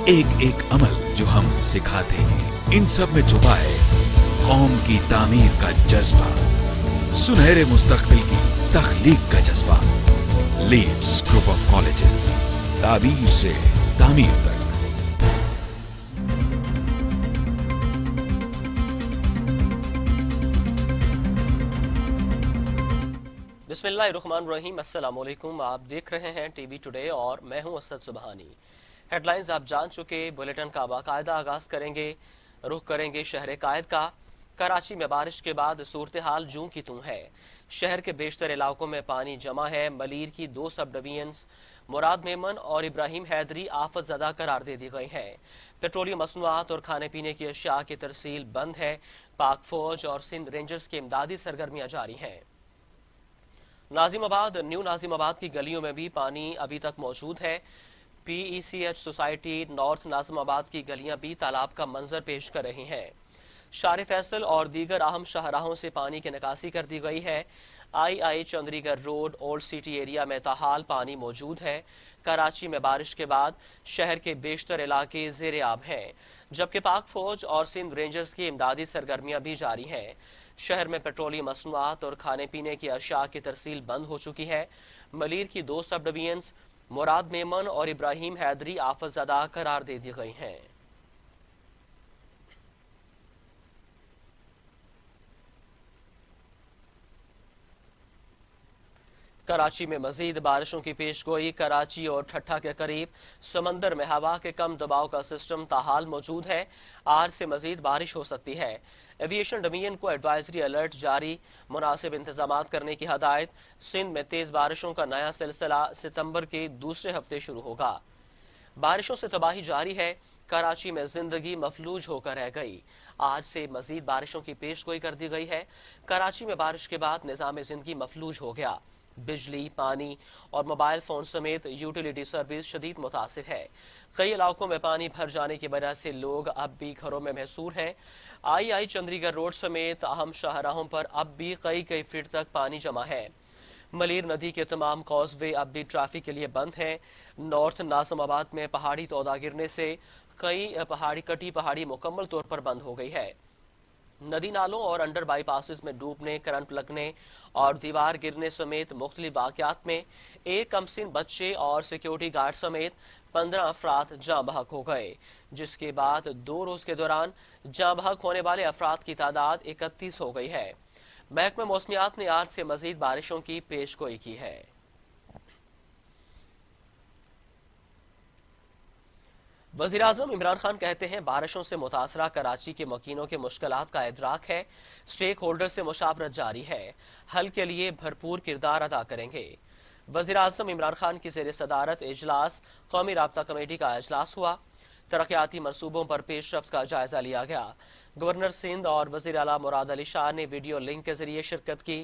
एक एक अमल जो हम सिखाते हैं, इन सब में छुपा है कौम की तामीर का जज्बा, सुनहरे मुस्तकबिल की तख्लीक का जज्बा। लीड्स ग्रुप ऑफ कॉलेजेस, ताबीर से तामीर तक। बिस्मिल्लाहिर्रहमानिर्रहीम, अस्सलाम वालेकुम। आप देख रहे हैं टीवी टुडे और मैं हूं असद सुबहानी। हेडलाइंस आप जान चुके, बुलेटिन का बाकायदा आगाज करेंगे। रुख करेंगे शहर कायद का। कराची में बारिश के बाद सूरत हाल जूं की तूं है। शहर के बेशतर इलाकों में पानी जमा है। मलीर की 2 सब डिवीजन्स मुराद मेमन और इब्राहिम हैदरी आफत ज़दा करार दे दी गई हैं। पेट्रोलियम मसनूआत और खाने पीने की अशिया की तरसील बंद है। पाक फौज और सिंध रेंजर्स की इमदादी सरगर्मियां जारी हैं। नाजिमाबाद, न्यू नाजिमाबाद की गलियों में भी पानी अभी तक मौजूद है। PECH सोसाइटी नॉर्थ नाजिमाबाद की गलियां भी तालाब का मंजर पेश कर रही हैं। शार फैसल और दीगर अहम शाहराहों से पानी की निकासी कर दी गई है। II Chandigarh road old city area में ताहाल पानी मौजूद है। कराची में बारिश के बाद शहर के बेशतर इलाके ज़ेरे आब हैं, जबकि पाक फौज और सिंध रेंजर्स की इमदादी सरगर्मियां भी जारी हैं। शहर में पेट्रोलियम मसनूआत और खाने पीने की अशिया की तरसील बंद हो चुकी है। मलीर की 2 सब डिवीजन्स मुराद मेमन और इब्राहिम हैदरी आफत ज़दा करार दे दी गई हैं। कराची में मजीद बारिशों की पेशगोई। कराची और ठट्ठा के करीब समंदर में हवा के कम दबाव का सिस्टम ताहाल मौजूद है। आज से मजीद बारिश हो सकती है। एविएशन डिवीजन को एडवाइजरी अलर्ट जारी, मुनासिब इंतजाम करने की हदायत। सिंध में तेज बारिशों का नया सिलसिला सितंबर के दूसरे हफ्ते शुरू होगा। बारिशों से तबाही जारी है। कराची में जिंदगी मफलूज होकर रह गई। आज से मजीद बारिशों की पेशगोई कर दी गई है। कराची में बारिश के बाद निजाम जिंदगी मफलूज हो गया। बिजली, पानी और मोबाइल फोन समेत यूटिलिटी सर्विस शदीद मुतासिर है। कई इलाकों में पानी भर जाने की वजह से लोग अब भी घरों में महसूर हैं। II चंद्रीगढ़ रोड समेत अहम शाहराहों पर अब भी कई फीट तक पानी जमा है। मलीर नदी के तमाम कॉजवे अब भी ट्रैफिक के लिए बंद हैं। नॉर्थ नाजिमाबाद में पहाड़ी तोदा गिरने से कटी पहाड़ी मुकम्मल तौर पर बंद हो गई है। नदी नालों और अंडर बाईपासेस में डूबने, करंट लगने और दीवार गिरने समेत मुख्तलिफ वाक़यात में एक कमसिन बच्चे और सिक्योरिटी गार्ड समेत 15 अफराद जाँ बहक हो गए, जिसके बाद 2 रोज के दौरान जाँ बहक होने वाले अफराद की तादाद 31 हो गई है। महकमा मौसमियात ने आज से मजीद बारिशों की पेशगोई की है। वज़ीर आज़म इमरान खान कहते हैं, बारिशों से मुतासरा कराची के मकीनों के मुश्किलात का इदराक है। स्टेक होल्डर से मुशावरत जारी है। हल के लिए भरपूर किरदार अदा करेंगे। वज़ीर आज़म इमरान खान की ज़ेर सदारत इजलास कौमी राब्ता कमेटी का इजलास हुआ। तरक्याती मनसूबों पर पेशरफ्त का जायजा लिया गया। गवर्नर सिंध और वज़ीर आला मुराद अली शाह ने वीडियो लिंक के जरिए शिरकत की।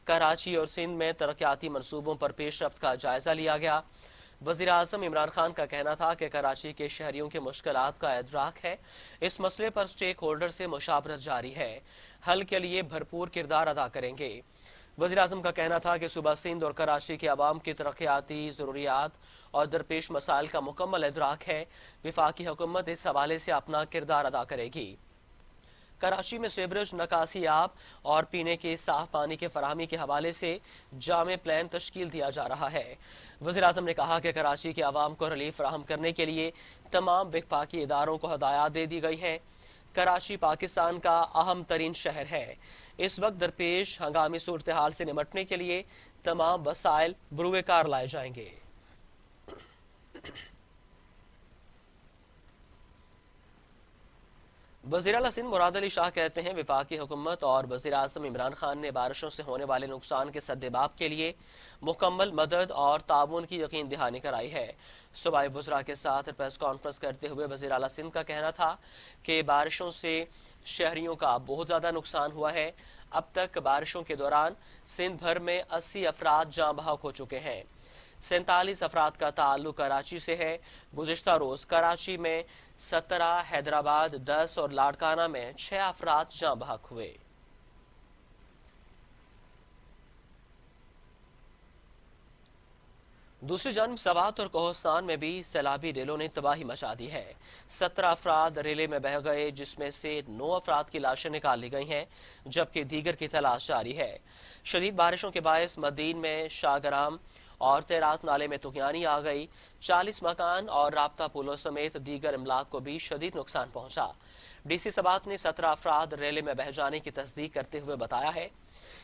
कराची और सिंध में तरक्याती मनसूबों पर पेशरफ्त का जायजा लिया गया। वज़ीर आज़म इमरान खान का कहना था कि कराची के शहरियों के मुश्किलात का इदराक है। इस मसले पर स्टेक होल्डर से मुशावरत जारी है। हल के लिए भरपूर किरदार अदा करेंगे। वज़ीर आज़म का कहना था कि सुबह सिंध और कराची के अवाम की तरक्याती ज़रूरियात और दरपेश मसाइल का मुकम्मल इदराक है। वफाकी हुकूमत इस हवाले से अपना किरदार अदा करेगी। कराची में सीवरेज, नकासी आब और पीने के साफ पानी के फराहमी के हवाले से जामे प्लान तश्कील दिया जा रहा है। वज़ीर आज़म ने कहा कि कराची के अवाम को रिलीफ फराहम करने के लिए तमाम वफाकी इदारों को हदायत दे दी गई हैं। कराची पाकिस्तान का अहम तरीन शहर है। इस वक्त दरपेश हंगामी सूरत हाल से निमटने के लिए तमाम वसाइल बरूए कार लाए जाएंगे। वज़ीर आला सिंध मुराद अली शाह कहते हैं, वफाकी हुकूमत और वज़ीर आज़म इमरान खान ने बारिशों से होने वाले नुकसान के सद्देबाब के लिए मुकम्मल मदद और ताउन की यकीन दहानी कराई है। सूबाई वज़रा के साथ प्रेस कॉन्फ्रेंस करते हुए वज़ीर आला सिंध का कहना था कि बारिशों से शहरियों का बहुत ज़्यादा नुकसान हुआ है। अब तक बारिशों के दौरान सिंध भर में 80 अफराद जाँ बहक हो चुके हैं। 47 अफराद का ताल्लुक कराची से है। गुज़िश्ता रोज कराची में 17, हैदराबाद 10 और लाड़काना में 6 अफराद जाँ बहक हुए। दूसरी जानब सवात और कोहस्तान में भी सैलाबी रेलों ने तबाही मचा दी है। 17 अफराद रेले में बह गए, जिसमें से 9 अफराद की लाशें निकाल ली गई हैं, जबकि दीगर की तलाश जारी है। शदीद बारिशों के बायस मदीन में शाहगराम और तेरात नाले में तुगयानी आ गई। 40 मकान और राब्ता पुलों समेत दीगर इमलाक को भी शदीद नुकसान पहुंचा। डीसी सबात ने 17 अफराद रेले में बह जाने की तस्दीक करते हुए बताया है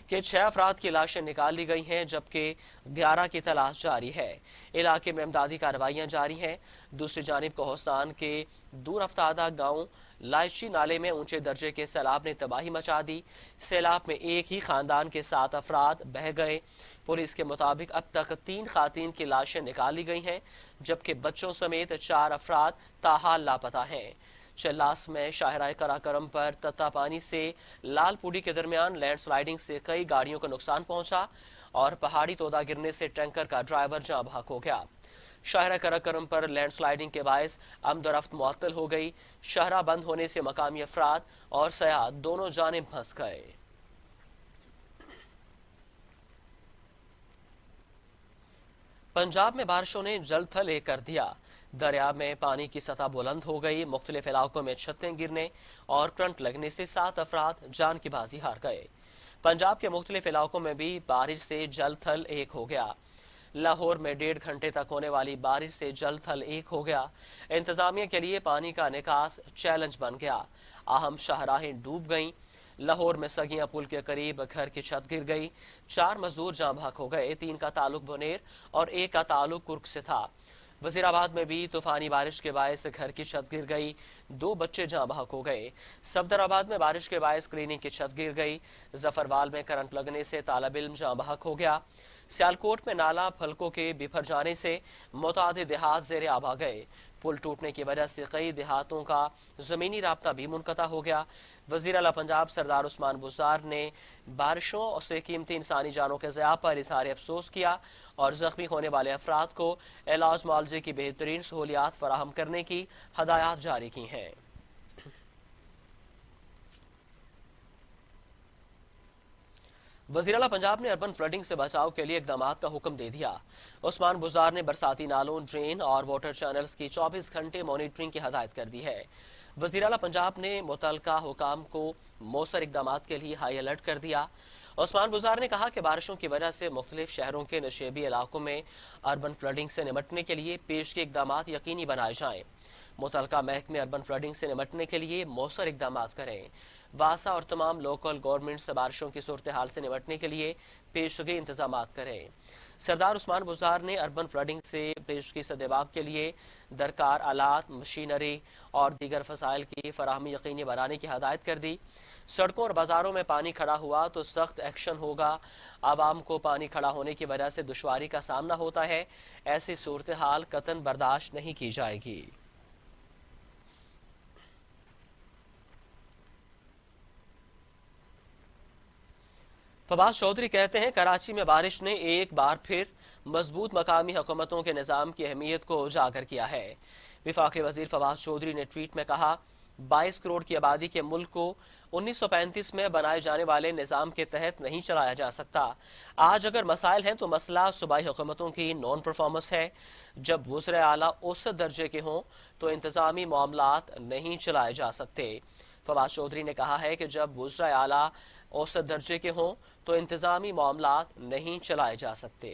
कि 6 अफराद की लाशें निकाल ली गई हैं, जबकि 11 की तलाश जारी है। इलाके में इमदादी कार्रवाइयां जारी हैं। दूसरी जानिब कोहस्तान के दूर अफ्तादा गांव लाइची नाले में ऊंचे दर्जे के सैलाब ने तबाही मचा दी। सैलाब में एक ही खानदान के 7 अफराद बह गए। पुलिस के मुताबिक अब तक 3 खातीन की लाशें निकाल ली गई हैं, जबकि बच्चों समेत 4 अफराद ताहाल लापता हैं। चल्लास में शाहराह कराकरम पर तत्ता पानी से लालपुड़ी के दरमियान लैंडस्लाइडिंग से कई गाड़ियों को नुकसान पहुंचा और पहाड़ी तोदा गिरने से टैंकर का ड्राइवर जाँ बहक हो गया। शाहराह कराकरम पर लैंडस्लाइडिंग के बायस आमदोरफ्त मुअत्तल हो गई। शाहराह बंद होने से मकामी अफराद और सयाह दोनों जानिब फंस गए। पंजाब में बारिशों ने जल थल एक कर दिया। दरिया में पानी की सतह बुलंद हो गई। मुख्तलिफ इलाकों में छतें गिरने और करंट लगने से 7 अफराद जान की बाजी हार गए। पंजाब के मुख्तलिफ इलाकों में भी बारिश से जल थल एक हो गया। लाहौर में 1.5 घंटे तक होने वाली बारिश से जल थल एक हो गया। इंतजामिया के लिए पानी का निकास चैलेंज बन गया। अहम शाहराहें डूब गईं। लाहौर में सगिया पुल के करीब घर की छत गिर गई। 4 मजदूर जाँ बहक हो गए। 3 का ताल्लुक बुनेर और 1 का ताल्लुक कुर्क से था। वजीराबाद में भी तूफानी बारिश के बायस घर की छत गिर गई। 2 बच्चे जाँ बहक हो गए। सफदराबाद में बारिश के बायस क्लिनिक की छत गिर गई। जफरवाल में करंट लगने से तालब इल्म जाँ बहक हो गया। सियालकोट में नाला फलकों के बिफर जाने से मुतादिद देहात जेर आब आ गए। पुल टूटने की वजह से कई देहातों का जमीनी राब्ता भी मुनक़ता हो गया। वज़ीर आला पंजाब सरदार उस्मान बुज़दार ने बारिशों से कीमती इंसानी जानों के ज़िया पर इज़हार अफसोस किया और जख्मी होने वाले अफराद को इलाज मुआवजे की बेहतरीन सहूलियात फराहम करने की हदायत जारी की हैं। वज़ीर आला पंजाब ने अर्बन फ्लडिंग से बचाव के लिए इकदाम का हुक्म दे दिया। उस्मान बुज़दार ने बरसाती नालों, ड्रेन और वाटर चैनल्स की 24 घंटे मॉनिटरिंग की हदायत कर दी है। वज़ीर आला पंजाब ने मुतलका हुकाम को मौसर इकदाम के लिए हाई अलर्ट कर दिया। उस्मान बुज़दार ने कहा कि बारिशों की वजह से मुख्तलिफ शहरों के नशेबी इलाकों में अर्बन फ्लडिंग से निमटने के लिए पेश के इकदाम यकीनी बनाए जाएं। मुतलका महकमे अर्बन फ्लडिंग से निमटने के लिए मौसर इकदाम करें। वासा और तमाम लोकल गवर्नमेंट से बारिशों की सूरत हाल से निपटने के लिए पेशगी इंतजाम करें। सरदार उस्मान बुज़दार ने अर्बन फ्लडिंग से पेशगी सदेबाग के लिए दरकार आलात, मशीनरी और दीगर फसाइल की फराहमी यकीनी बनाने की हदायत कर दी। सड़कों और बाजारों में पानी खड़ा हुआ तो सख्त एक्शन होगा। आवाम को पानी खड़ा होने की वजह से दुश्वारी का सामना होता है। ऐसी सूरत हाल कतन बर्दाश्त नहीं की जाएगी। फवाद चौधरी कहते हैं कराची में बारिश ने एक बार फिर मजबूत मकामी हुकूमतों के निज़ाम की अहमियत को उजागर किया है। विफाकी वजीर फवाद चौधरी ने ट्वीट में कहा, 22 करोड़ की आबादी के मुल्क को 1935 में बनाए जाने वाले निज़ाम के तहत नहीं चलाया जा सकता। आज अगर मसाइल हैं तो मसला सूबाई हुकूमतों की नॉन परफॉर्मेंस है। जब वज़ीर आला औसत दर्जे के हों तो इंतजामी मामलात नहीं चलाए जा सकते। फवाद चौधरी ने कहा है कि जब वज़ीर आला औसत दर्जे के हों तो इंतजामी मामलात नहीं चलाए जा सकते।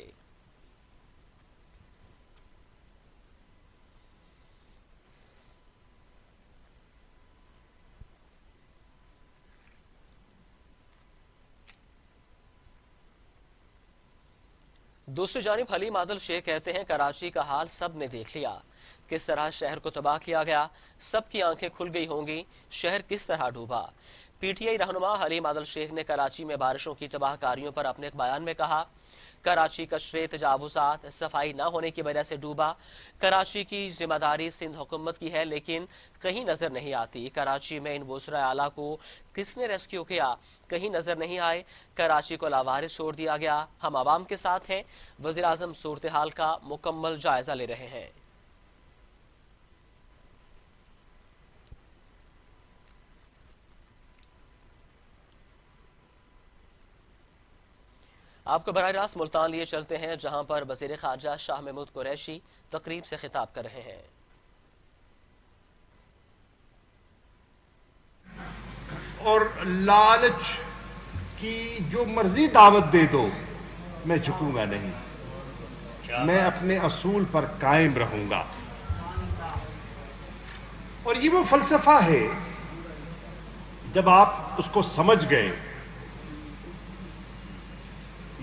दूसरी जानिब हलीम आदिल शेख कहते हैं कराची का हाल सब ने देख लिया, किस तरह शहर को तबाह किया गया। सबकी आंखें खुल गई होंगी, शहर किस तरह डूबा। पीटीआई रहनुमा हलीम आदिल शेख ने कराची में बारिशों की तबाहकारियों पर अपने एक बयान में कहा, कराची कचरे, तजावुजात, सफाई न होने की वजह से डूबा। कराची की जिम्मेदारी सिंध हुकूमत की है, लेकिन कहीं नजर नहीं आती। कराची में इन वज़ीर आला को किसने रेस्क्यू किया, कहीं नजर नहीं आए। कराची को लावारिस छोड़ दिया गया। हम आवाम के साथ हैं। वज़ीर आज़म सूरत हाल का मुकम्मल जायजा ले रहे हैं। آپ کو براہ راست ملتان لیے چلتے ہیں جہاں پر وزیر خارجہ شاہ محمود قریشی تقریب سے خطاب کر رہے ہیں۔ اور لالچ کی جو مرضی دعوت دے دو میں جھکوں گا نہیں، میں اپنے اصول پر قائم رہوں گا۔ اور یہ وہ فلسفہ ہے جب آپ اس کو سمجھ گئے،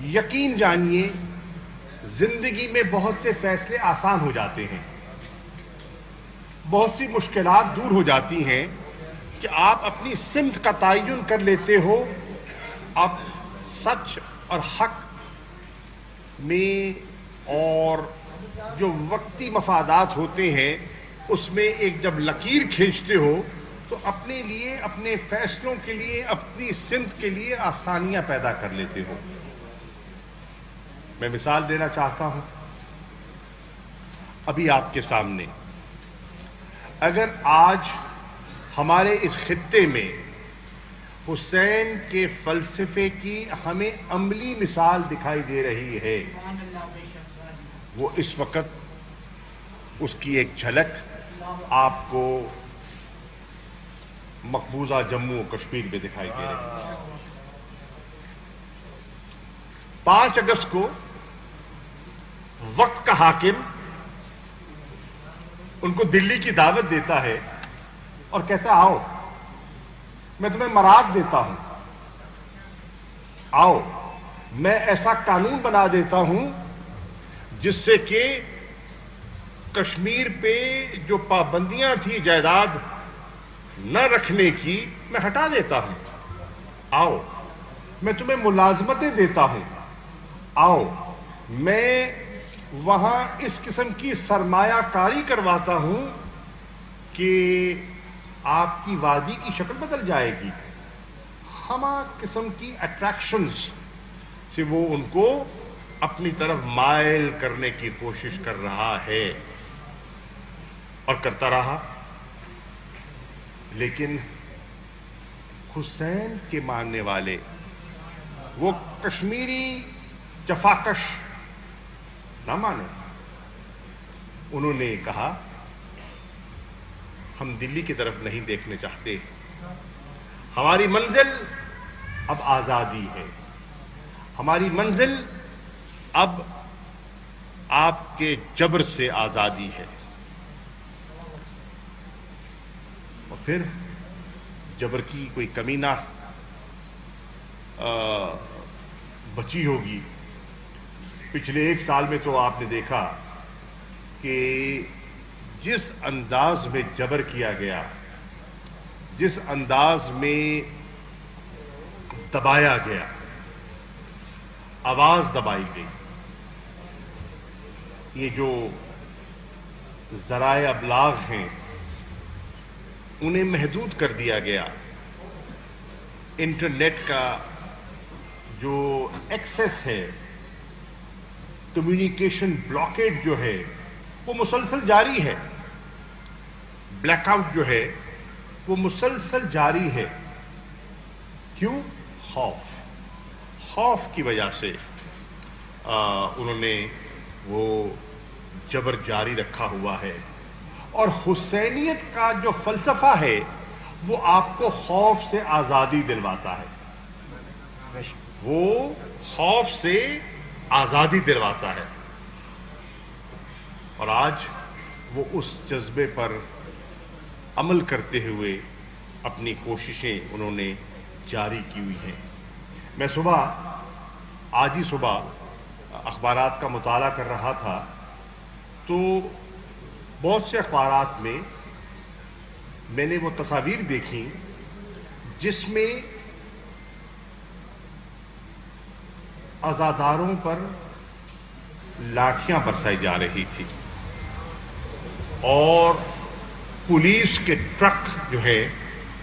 یقین جانیے زندگی میں بہت سے فیصلے آسان ہو جاتے ہیں، بہت سی مشکلات دور ہو جاتی ہیں کہ آپ اپنی سمت کا تعین کر لیتے ہو، آپ سچ اور حق میں اور جو وقتی مفادات ہوتے ہیں اس میں ایک جب لکیر کھینچتے ہو تو اپنے لیے، اپنے فیصلوں کے لیے، اپنی سمت کے لیے آسانیاں پیدا کر لیتے ہو۔ میں مثال دینا چاہتا ہوں ابھی آپ کے سامنے، اگر آج ہمارے اس خطے میں حسین کے فلسفے کی ہمیں عملی مثال دکھائی دے رہی ہے، وہ اس وقت اس کی ایک جھلک آپ کو مقبوضہ جموں و کشمیر میں دکھائی دے رہی ہے۔ 5 اگست کو وقت کا حاکم ان کو دلی کی دعوت دیتا ہے اور کہتا ہے آؤ میں تمہیں مراد دیتا ہوں، آؤ میں ایسا قانون بنا دیتا ہوں جس سے کہ کشمیر پہ جو پابندیاں تھی جائیداد نہ رکھنے کی میں ہٹا دیتا ہوں، آؤ میں تمہیں ملازمتیں دیتا ہوں، آؤ میں وہاں اس قسم کی سرمایہ کاری کرواتا ہوں کہ آپ کی وادی کی شکل بدل جائے گی۔ ہمہ قسم کی اٹریکشنز سے وہ ان کو اپنی طرف مائل کرنے کی کوشش کر رہا ہے اور کرتا رہا، لیکن حسین کے ماننے والے، وہ کشمیری جفاکش نہ مانے۔ انہوں نے کہا ہم دلی کی طرف نہیں دیکھنے چاہتے، ہماری منزل اب آزادی ہے، ہماری منزل اب آپ کے جبر سے آزادی ہے۔ اور پھر جبر کی کوئی کمی نہ بچی ہوگی۔ پچھلے 1 سال میں تو آپ نے دیکھا کہ جس انداز میں جبر کیا گیا، جس انداز میں دبایا گیا، آواز دبائی گئی، یہ جو ذرائع ابلاغ ہیں انہیں محدود کر دیا گیا، انٹرنیٹ کا جو ایکسیس ہے، کمیونیکیشن بلاکیج جو ہے وہ مسلسل جاری ہے، بلیک آؤٹ جو ہے وہ مسلسل جاری ہے۔ کیوں؟ خوف کی وجہ سے انہوں نے وہ جبر جاری رکھا ہوا ہے۔ اور حسینیت کا جو فلسفہ ہے وہ آپ کو خوف سے آزادی دلواتا ہے، وہ خوف سے آزادی دلواتا ہے۔ اور آج وہ اس جذبے پر عمل کرتے ہوئے اپنی کوششیں انہوں نے جاری کی ہوئی ہیں۔ میں آج ہی صبح اخبارات کا مطالعہ کر رہا تھا تو بہت سے اخبارات میں نے وہ تصاویر دیکھی جس میں عزاداروں پر لاٹھیاں برسائی جا رہی تھی اور پولیس کے ٹرک جو ہے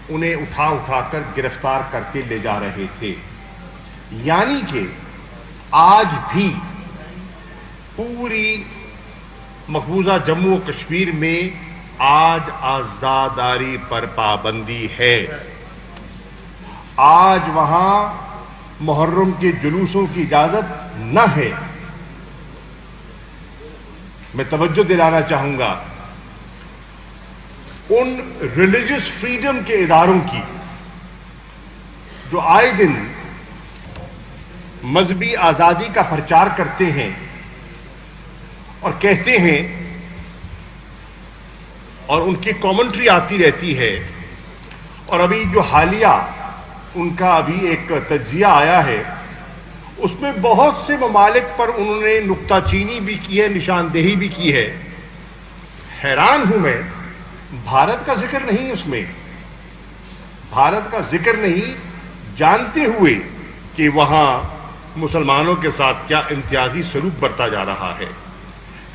انہیں اٹھا کر گرفتار کر کے لے جا رہے تھے۔ یعنی کہ آج بھی پوری مقبوضہ جموں و کشمیر میں آج آزاداری پر پابندی ہے۔ آج وہاں محرم کے جلوسوں کی اجازت نہ ہے. میں توجہ دلانا چاہوں گا ان ریلیجس فریڈم کے اداروں کی جو آئے دن مذہبی آزادی کا پرچار کرتے ہیں اور کہتے ہیں اور ان کی کامنٹری آتی رہتی ہے. اور ابھی جو حالیہ ان کا ابھی ایک تجزیہ آیا ہے اس میں بہت سے ممالک پر انہوں نے نکتہ چینی بھی کی ہے, نشاندہی بھی کی ہے. حیران ہوں میں, بھارت کا ذکر نہیں اس میں, بھارت کا ذکر نہیں, جانتے ہوئے کہ وہاں مسلمانوں کے ساتھ کیا امتیازی سلوک برتا جا رہا ہے.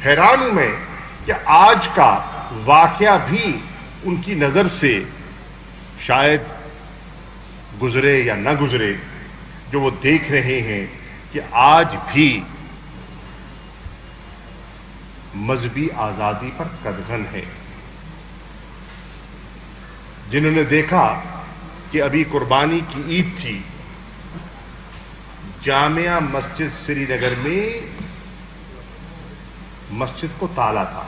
حیران ہوں میں کہ آج کا واقعہ بھی ان کی نظر سے شاید گزرے یا نہ گزرے, جو وہ دیکھ رہے ہیں کہ آج بھی مذہبی آزادی پر قدغن ہے. جنہوں نے دیکھا کہ ابھی قربانی کی عید تھی, جامعہ مسجد سری نگر میں مسجد کو تالا تھا,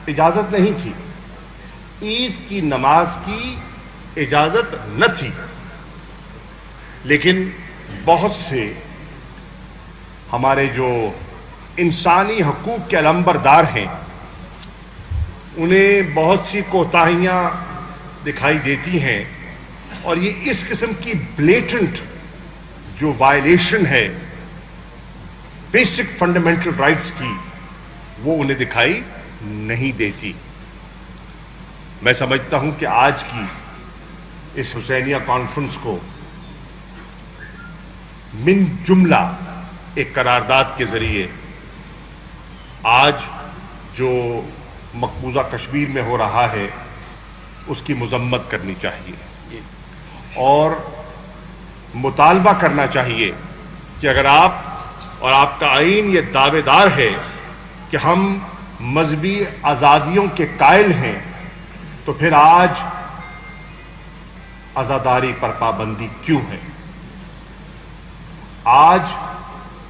اجازت نہیں تھی, عید کی نماز کی اجازت نہ تھی, لیکن بہت سے ہمارے جو انسانی حقوق کے علمبردار ہیں انہیں بہت سی کوتاہیاں دکھائی دیتی ہیں, اور یہ اس قسم کی بلیٹنٹ جو وائلیشن ہے بیسک فنڈامنٹل رائٹس کی وہ انہیں دکھائی نہیں دیتی. میں سمجھتا ہوں کہ آج کی اس حسینیہ کانفرنس کو من جملہ ایک قرارداد کے ذریعے آج جو مقبوضہ کشمیر میں ہو رہا ہے اس کی مذمت کرنی چاہیے اور مطالبہ کرنا چاہیے کہ اگر آپ اور آپ کا آئین یہ دعوے دار ہے کہ ہم مذہبی آزادیوں کے قائل ہیں تو پھر آج عزاداری پر پابندی کیوں ہے؟ آج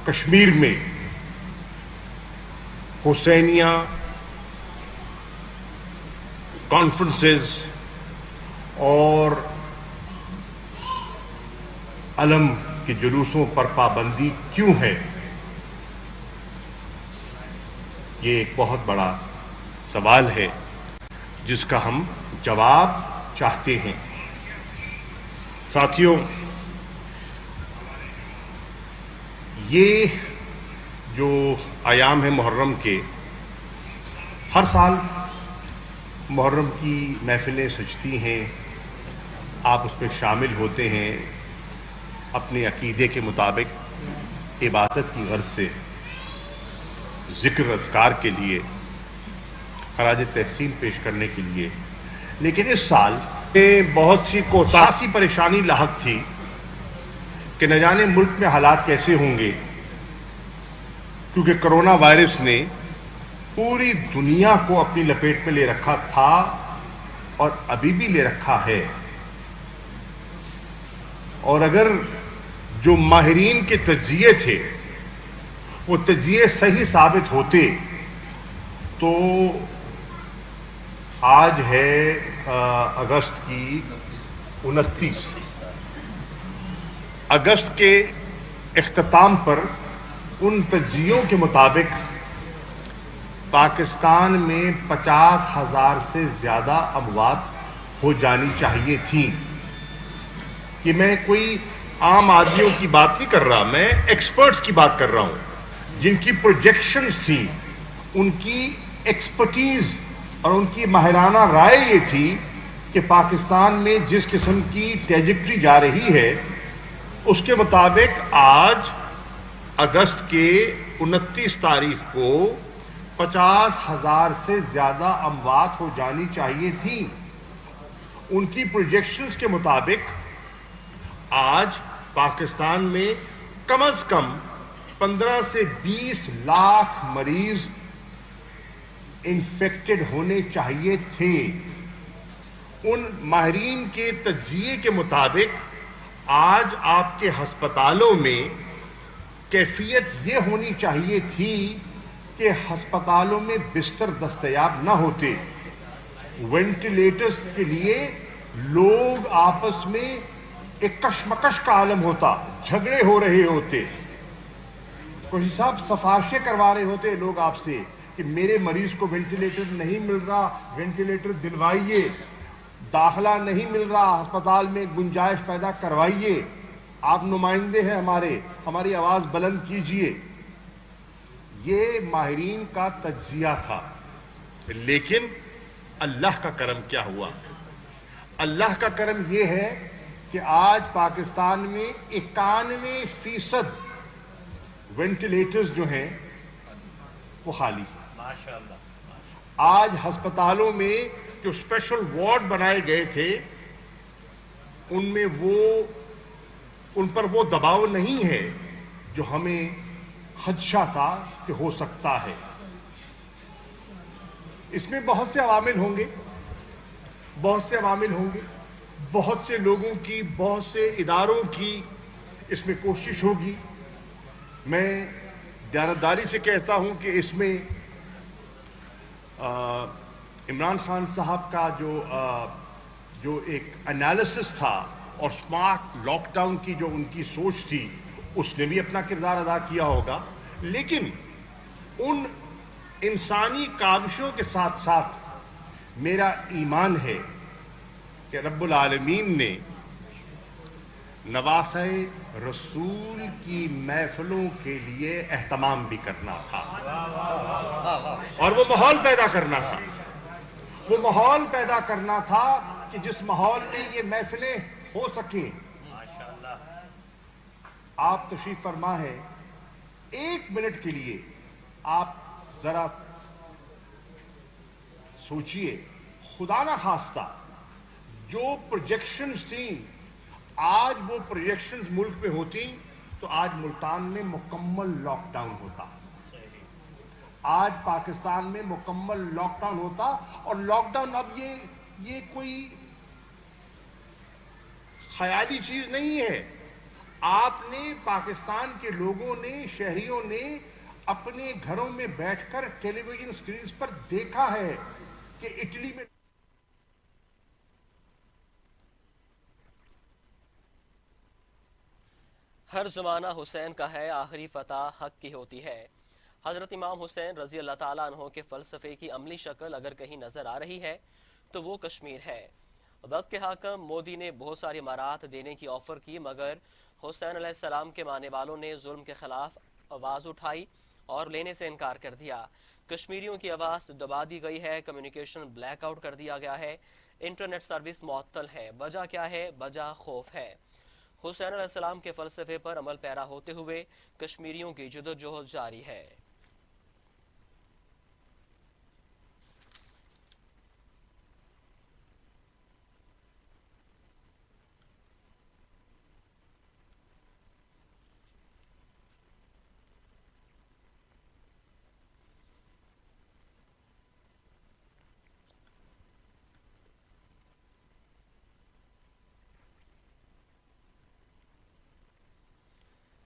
کشمیر میں حسینیہ کانفرنسز اور علم کے جلوسوں پر پابندی کیوں ہے؟ یہ ایک بہت بڑا سوال ہے جس کا ہم جواب چاہتے ہیں. ساتھیوں، یہ جو ایام ہیں محرم کے، ہر سال محرم کی محفلیں سجتی ہیں، آپ اس میں شامل ہوتے ہیں اپنے عقیدے کے مطابق عبادت کی غرض سے، ذکر اذکار کے لیے، خراج تحسین پیش کرنے کے لیے. لیکن اس سال میں بہت سی کوتاہی پریشانی لاحق تھی کہ نہ جانے ملک میں حالات کیسے ہوں گے، کیونکہ کرونا وائرس نے پوری دنیا کو اپنی لپیٹ میں لے رکھا تھا اور ابھی بھی لے رکھا ہے. اور اگر جو ماہرین کے تجزیے تھے وہ تجزیے صحیح ثابت ہوتے تو آج ہے اگست کی 29 اگست کے اختتام پر ان تجزیوں کے مطابق پاکستان میں 50,000 سے زیادہ اموات ہو جانی چاہیے تھیں. کہ میں کوئی عام آدمیوں کی بات نہیں کر رہا، میں ایکسپرٹس کی بات کر رہا ہوں جن کی پروجیکشنز تھیں، ان کی ایکسپرٹیز اور ان کی ماہرانہ رائے یہ تھی کہ پاکستان میں جس قسم کی ٹریجیکٹری جا رہی ہے اس کے مطابق آج اگست کے 29 تاریخ کو 50,000 سے زیادہ اموات ہو جانی چاہیے تھیں. ان کی پروجیکشنز کے مطابق آج پاکستان میں کم از کم 15 سے 20 لاکھ مریض انفیکٹڈ ہونے چاہیے تھے. ان ماہرین کے تجزیے کے مطابق آج آپ کے ہسپتالوں میں کیفیت یہ ہونی چاہیے تھی کہ ہسپتالوں میں بستر دستیاب نہ ہوتے، وینٹیلیٹرز کے لیے لوگ آپس میں ایک کشمکش کا عالم ہوتا، جھگڑے ہو رہے ہوتے، کوئی صاحب سفارشیں کروا رہے ہوتے لوگ آپ سے کہ میرے مریض کو وینٹیلیٹر نہیں مل رہا، وینٹیلیٹر دلوائیے، داخلہ نہیں مل رہا، ہسپتال میں گنجائش پیدا کروائیے، آپ نمائندے ہیں ہماری آواز بلند کیجئے۔ یہ ماہرین کا تجزیہ تھا، لیکن اللہ کا کرم کیا ہوا؟ اللہ کا کرم یہ ہے کہ آج پاکستان میں 91% وینٹیلیٹرز جو ہیں وہ خالی ہیں۔ آج ہسپتالوں میں جو اسپیشل وارڈ بنائے گئے تھے ان پر وہ دباؤ نہیں ہے جو ہمیں خدشہ تھا کہ ہو سکتا ہے۔ اس میں بہت سے عوامل ہوں گے، بہت سے لوگوں کی، بہت سے اداروں کی اس میں کوشش ہوگی۔ میں دیانتداری سے کہتا ہوں کہ اس میں عمران خان صاحب کا جو ایک انالیسس تھا اور سمارٹ لاک ڈاؤن کی جو ان کی سوچ تھی، اس نے بھی اپنا کردار ادا کیا ہوگا، لیکن ان انسانی کاوشوں کے ساتھ ساتھ میرا ایمان ہے کہ رب العالمین نے نواسۂ رسول کی محفلوں کے لیے اہتمام بھی کرنا تھا اور وہ ماحول پیدا کرنا تھا کہ جس ماحول میں یہ محفلیں ہو سکیں۔ آپ تشریف فرما ہے، 1 منٹ کے لیے آپ ذرا سوچئے، خدا نہ خواستہ جو پروجیکشنز تھیں، آج وہ پروجیکشنز ملک میں ہوتی تو آج ملتان میں مکمل لاک ڈاؤن ہوتا، آج پاکستان میں مکمل لاک ڈاؤن ہوتا۔ اور لاک ڈاؤن اب یہ کوئی خیالی چیز نہیں ہے۔ آپ نے، پاکستان کے لوگوں نے، شہریوں نے اپنے گھروں میں بیٹھ کر ٹیلی ویژن سکرینز پر دیکھا ہے کہ اٹلی میں ہر زمانہ حسین کا ہے، آخری فتح حق کی ہوتی ہے۔ حضرت امام حسین رضی اللہ تعالیٰ عنہ کے فلسفے کی عملی شکل اگر کہیں نظر آ رہی ہے تو وہ کشمیر ہے۔ وقت کے حاکم مودی نے بہت ساری امارات دینے کی آفر کی، مگر حسین علیہ السلام کے ماننے والوں نے ظلم کے خلاف آواز اٹھائی اور لینے سے انکار کر دیا۔ کشمیریوں کی آواز دبا دی گئی ہے، کمیونیکیشن بلیک آؤٹ کر دیا گیا ہے، انٹرنیٹ سروس معطل ہے۔ وجہ کیا ہے؟ وجہ خوف ہے۔ حسین علیہ السلام کے فلسفے پر عمل پیرا ہوتے ہوئے کشمیریوں کی جدوجہد جاری ہے۔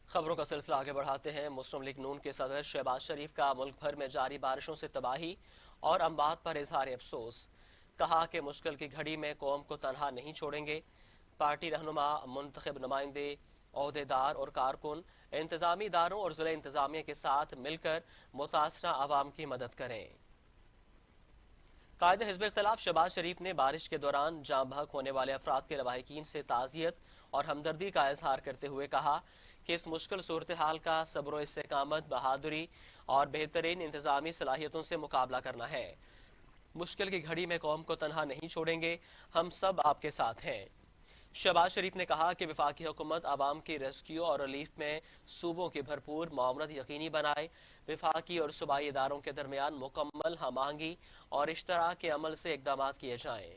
خبروں کا سلسلہ آگے بڑھاتے ہیں۔ مسلم لیگ نون کے صدر شہباز شریف کا ملک بھر میں جاری بارشوں سے تباہی اور اموات پر اظہار افسوس، کہا کہ مشکل کی گھڑی میں قوم کو تنہا نہیں چھوڑیں گے۔ پارٹی رہنما، منتخب نمائندے، عہدیدار اور کارکن انتظامی اداروں اور ضلع انتظامیہ کے ساتھ مل کر متاثرہ عوام کی مدد کریں۔ قائد حزب اختلاف شہباز شریف نے بارش کے دوران جاں بحق ہونے والے افراد کے لواحقین سے تعزیت اور ہمدردی کا اظہار کرتے ہوئے کہا کہ اس مشکل صورتحال کا صبر و استقامت، بہادری اور بہترین انتظامی صلاحیتوں سے مقابلہ کرنا ہے۔ مشکل کی گھڑی میں قوم کو تنہا نہیں چھوڑیں گے، ہم سب آپ کے ساتھ ہیں۔ شہباز شریف نے کہا کہ وفاقی حکومت عوام کی ریسکیو اور ریلیف میں صوبوں کی بھرپور معاونت یقینی بنائے، وفاقی اور صوبائی اداروں کے درمیان مکمل ہم آہنگی اور اشتراک کے عمل سے اقدامات کیے جائیں۔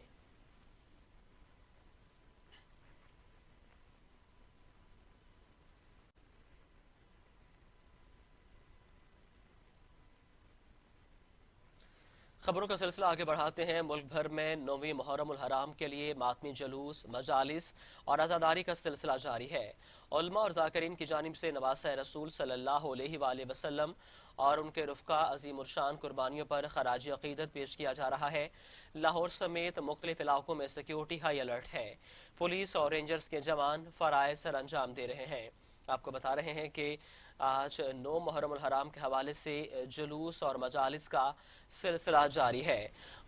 खबरों का सिलसिला आगे बढ़ाते हैं। मुल्क भर में 9वीं मुहर्रम उल हराम के लिए मातमी जुलूस, मजालिस और आज़ादारी का सिलसिला जारी है। उलमा और ज़ाकिरीन की जानिब से नवासा रसूल सल्लल्लाहु अलैहि वसल्लम और उनके रुफ़का अज़ीम शान कुर्बानियों पर खराज अक़ीदत पेश किया जा रहा है। लाहौर समेत मुख्तलिफ इलाकों में सिक्योरिटी हाई अलर्ट है। पुलिस और रेंजर्स के जवान फ़राइज़ सर अंजाम दे रहे हैं। आपको बता रहे हैं कि आज 9 मुहर्रम उल हराम के हवाले से जुलूस और मजालिस का सिलसिला जारी है।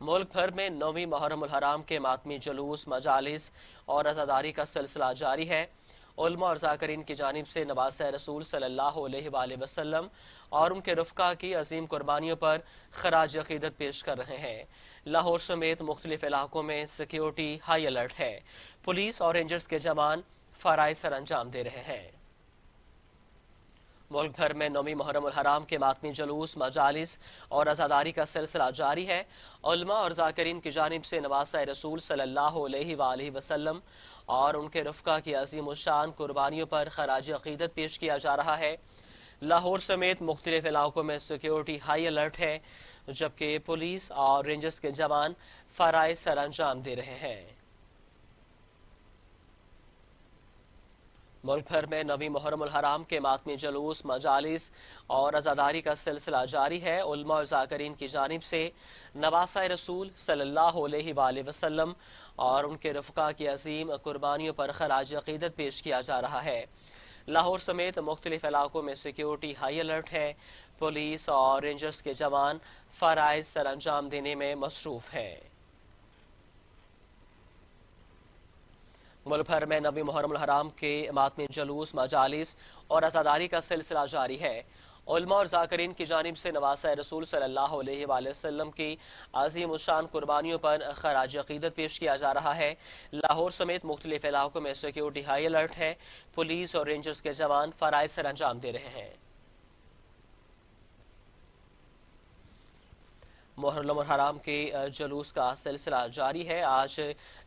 मुल्क भर में 9वीं मुहर्रम उल हराम के मातमी जुलूस, मजालिस और अज़ादारी का सिलसिला जारी है। उलमा और ज़ाकिरीन की जानिब से नवासा रसूल सल्लल्लाहु अलैहि वसल्लम और उनके रुफ़का की अजीम कुर्बानियों पर खराज अक़ीदत पेश कर रहे हैं। लाहौर समेत मुख्तलिफ इलाकों में सिक्योरिटी हाई अलर्ट है। पुलिस और रेंजर्स के जवान फ़राइज़ सर अंजाम दे रहे हैं। मुल्क भर में 9वीं मुहर्रम उल हराम के मातमी जुलूस, मजालिस और अज़ादारी का सिलसिला जारी है। उलमा और ज़ाकिरीन की जानिब से नवासा रसूल सल्लल्लाहु अलैहि वसल्लम और उनके रुफ़का की अज़ीम शान कुर्बानियों पर खराज अक़ीदत पेश किया जा रहा है। लाहौर समेत मुख्तलिफ इलाकों में सिक्योरिटी हाई अलर्ट है, जबकि पुलिस और रेंजर्स के जवान फ़राइज़ सर अंजाम दे रहे हैं। मुल्क भर में 9वीं मुहर्रम उल हराम के मातमी जुलूस, मजालिस और अज़ादारी का सिलसिला जारी है। उलमा और ज़ाकिरीन की जानिब से नवासा रसूल सल्लल्लाहु अलैहि वसल्लम और उनके रुफ़का की अज़ीम कुर्बानियों पर खराज अक़ीदत पेश किया जा रहा है। लाहौर समेत मुख्तलिफ इलाकों में सिक्योरिटी हाई अलर्ट है। पुलिस और रेंजर्स के जवान फ़राइज़ सर अंजाम देने में मसरूफ़ हैं। मुल्क भर में 9वीं मुहर्रम उल हराम के मातमी जुलूस, मजालिस और अज़ादारी का सिलसिला जारी है। उलमा और ज़ाकिरीन की जानिब से नवासा रसूल सल्लल्लाहु अलैहि वसल्लम की अज़ीम शान कुर्बानियों पर खराज अक़ीदत पेश किया जा रहा है। लाहौर समेत मुख्तलिफ इलाकों में सिक्योरिटी हाई अलर्ट है। पुलिस और रेंजर्स के जवान फ़राइज़ सर अंजाम दे रहे हैं। मुहर्रम उल हराम के जुलूस का सिलसिला जारी है। आज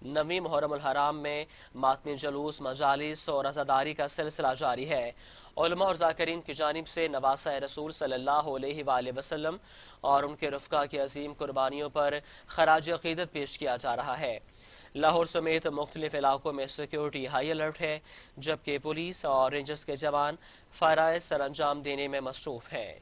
9वीं मुहर्रम उल हराम में मातमी जुलूस, मजालिस और अज़ादारी का सिलसिला जारी है। उलमा और ज़ाकिरीन की जानिब से नवासा रसूल सल्लल्लाहु अलैहि वसल्लम और उनके रुफ़का की अज़ीम कुर्बानियों पर खराज अक़ीदत पेश किया जा रहा है। लाहौर समेत मुख्तलिफ इलाकों में सिक्योरिटी हाई अलर्ट है, जबकि पुलिस और रेंजर्स के जवान फ़राइज़ सर अंजाम देने में मसरूफ़ हैं।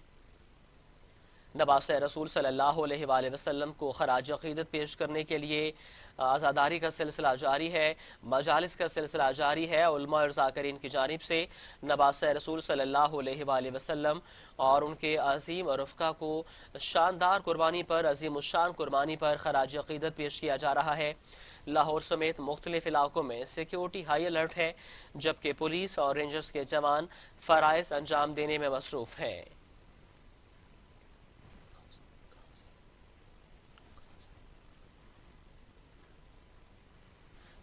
नवासा रसूल सल्लल्लाहु अलैहि वसल्लम को खराज अक़ीदत पेश करने के लिए आज़ादारी का सिलसिला जारी है, मजालिस का सिलसिला जारी है। उलमा और ज़ाकिरीन की जानिब से नवासा रसूल सल्लल्लाहु अलैहि वसल्लम और उनके अज़ीम रुफ़का को शानदार कुर्बानी पर, अज़ीम शान कुर्बानी पर खराज अक़ीदत पेश किया जा रहा है। लाहौर समेत मुख्तलिफ इलाकों में सिक्योरिटी हाई अलर्ट है, जबकि पुलिस और रेंजर्स के जवान फ़राइज़ अंजाम देने में मसरूफ़ हैं।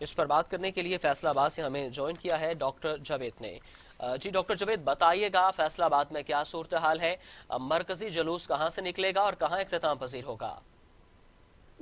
इस पर बात करने के लिए फैसलाबाद से हमें ज्वाइन किया है डॉक्टर जावेद ने। जी डॉक्टर जावेद, बताइएगा फैसलाबाद में क्या सूरत हाल है, मरकजी जुलूस कहाँ से निकलेगा और कहाँ इख्तिताम पजीर होगा?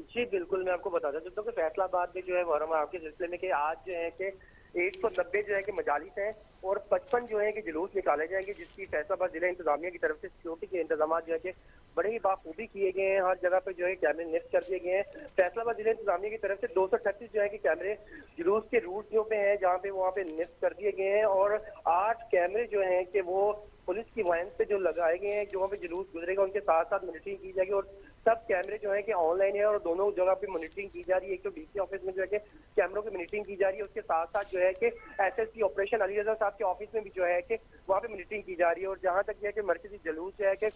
जी बिल्कुल, मैं आपको बताता चलता हूँ कि फैसलाबाद में जो है मुहर्रम आपके सिलसिले में कि आज जो है कि 190 जो है कि मजालिस हैं और 55 जो है कि जुलूस निकाले जाएंगे, जिसकी फैसलाबाद जिला इंतजामिया की तरफ से सिक्योरिटी के इंतजाम जो है कि बड़े ही बाखूबी किए गए हैं। हर जगह पे जो है कैमरे निफ्ट कर दिए गए हैं। फैसलाबाद जिला इंतजामिया की तरफ से 238 जो है कि कैमरे जुलूस के रूट जो पे हैं जहाँ पे वहाँ पे निफ्ट कर दिए गए हैं और 8 कैमरे जो हैं कि वो पुलिस की वैन पे जो लगाए गए हैं, जो वहाँ पे जुलूस गुजरेगा उनके साथ साथ मॉनिटरिंग की जाएगी और सब कैमरे जो है कि ऑनलाइन है और दोनों जगह पे मॉनिटरिंग की जा रही है। एक तो डीसी ऑफिस में जो है कि कैमरों की मॉनिटरिंग की जा रही है, उसके साथ साथ जो है कि एसएसपी ऑपरेशन अली रजा साहब के ऑफिस में भी जो है कि वहाँ पे मॉनिटरिंग की जा रही है। और जहाँ तक ये है कि मरकजी जुलूस जो है कि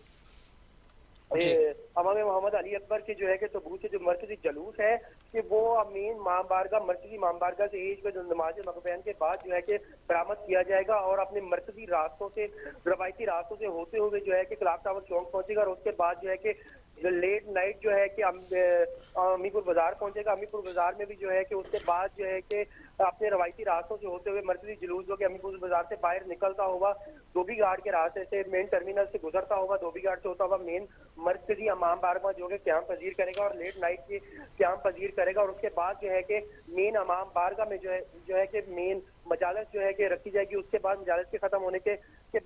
अवाम मोहम्मद अली अकबर के जो है कि सबूत से जो मरकजी जुलूस है कि वो मेन इमाम बारगाह, मरकजी इमाम बारगाह से एज में जो नमाज मगरिब के बाद जो है कि बरामद किया जाएगा और अपने मरकजी रास्तों से, रवायती रास्तों से होते हुए जो है कि क्लॉक टावर चौक पहुंचेगा और उसके बाद जो है कि लेट नाइट जो है कि अमीपुर बाजार पहुंचेगा। अमीपुर बाजार में भी जो है कि उसके बाद जो है कि अपने रवायती रास्तों से होते हुए मरकजी जुलूस जो कि अमीपुर बाजार से बाहर निकलता हुआ धोबी घाट के रास्ते से मेन टर्मिनल से गुजरता हुआ धोबी घाट से होता हुआ मेन मरकजी इमाम बारगाह जो कि क्याम पजीर करेगा और लेट नाइट की क्याम पजीर करेगा। और उसके बाद जो है कि मेन इमाम बारगाह में जो है कि मेन मजालस जो है कि रखी जाएगी। उसके बाद मजालस के खत्म होने के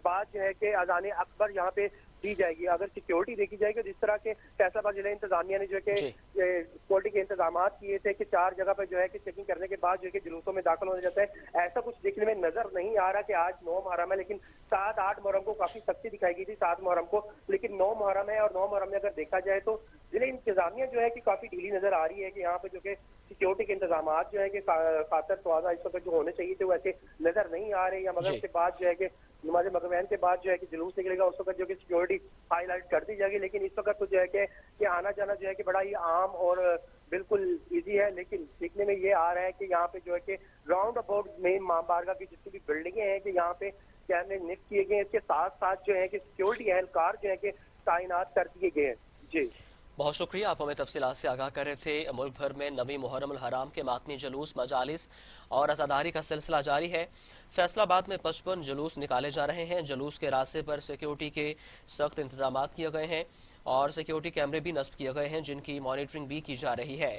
बाद जो है कि अजान अकबर यहाँ पे दी जाएगी। अगर सिक्योरिटी देखी जाएगी, जिस तरह के फैसलाबाद जिला इंतजामिया ने जो है कि सिक्योरिटी के इंतजाम किए थे कि 4 जगह पर जो है कि चेकिंग करने के बाद जो है कि जुलूसों में दाखिल होने जाता है, ऐसा कुछ देखने में नजर नहीं आ रहा कि आज 9 मुहर्रम है, लेकिन 7-8 मुहर्रम को काफी सख्ती दिखाई गई थी 7 मुहर्रम को, लेकिन 9 मुहर्रम है और 9 मुहर्रम में अगर देखा जाए तो जिले इंतजामिया जो है कि काफी ढीली नजर आ रही है कि यहाँ पे जो कि सिक्योरिटी के इंतजाम जो है कि खातर तवाज़ा इस वक्त जो होने चाहिए थे वैसे नजर नहीं आ रहे। या मगरब के बाद जो है कि नमाज मगरबैन के बाद जो है कि जुलूस निकलेगा उस वक्त जो कि सिक्योरिटी हाईलाइट कर दी जाएगी, लेकिन इस वक्त तो जो है कि आना जाना जो है कि बड़ा ही आम और बिल्कुल इजी है। लेकिन देखने में ये आ रहा है कि यहाँ पे जो है कि राउंड अबाउट मेन मां बारगाह की जितनी भी बिल्डिंगें हैं कि यहाँ पे कैमरे निफ्ट किए गए हैं, इसके साथ साथ जो है कि सिक्योरिटी एहलकार जो है कि तैनात कर दिए गए हैं। जी बहुत शुक्रिया, आप हमें तफसीलात से आगाह कर रहे थे। मुल्क भर में नवी मुहर्रम अल हराम के मातमी जुलूस, मजालिस और अज़ादारी का सिलसिला जारी है। फैसलाबाद में 55 जुलूस निकाले जा रहे हैं। जुलूस के रास्ते पर सिक्योरिटी के सख्त इंतजाम किए गए हैं और सिक्योरिटी कैमरे भी नस्ब किए गए हैं जिनकी मॉनिटरिंग भी की जा रही है।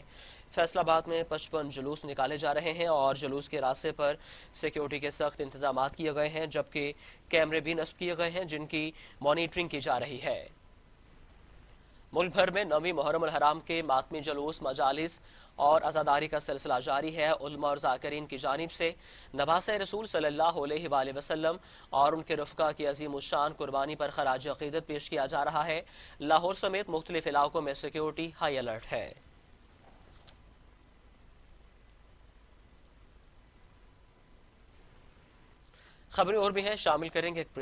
फैसलाबाद में 55 जुलूस निकाले जा रहे हैं और जुलूस के रास्ते पर सिक्योरिटी के सख्त इंतजाम किए गए हैं, जबकि कैमरे भी नस्ब किए गए हैं जिनकी मॉनिटरिंग की जा रही है। मुल्क भर में नवी मुहर्रम अल हराम के मातमी जुलूस, मजालिस और अज़ादारी का सिलसिला जारी है। उलमा और ज़ाकिरीन की जानिब से नवासे रसूल सल्लल्लाहु अलैहि वसल्लम और उनके रफ़्क़ा की अज़ीम शान कुर्बानी पर खराज अक़ीदत पेश किया जा रहा है। लाहौर समेत मुख्तलिफ इलाकों में सिक्योरिटी हाई अलर्ट है। खबरें और भी हैं, शामिल करेंगे।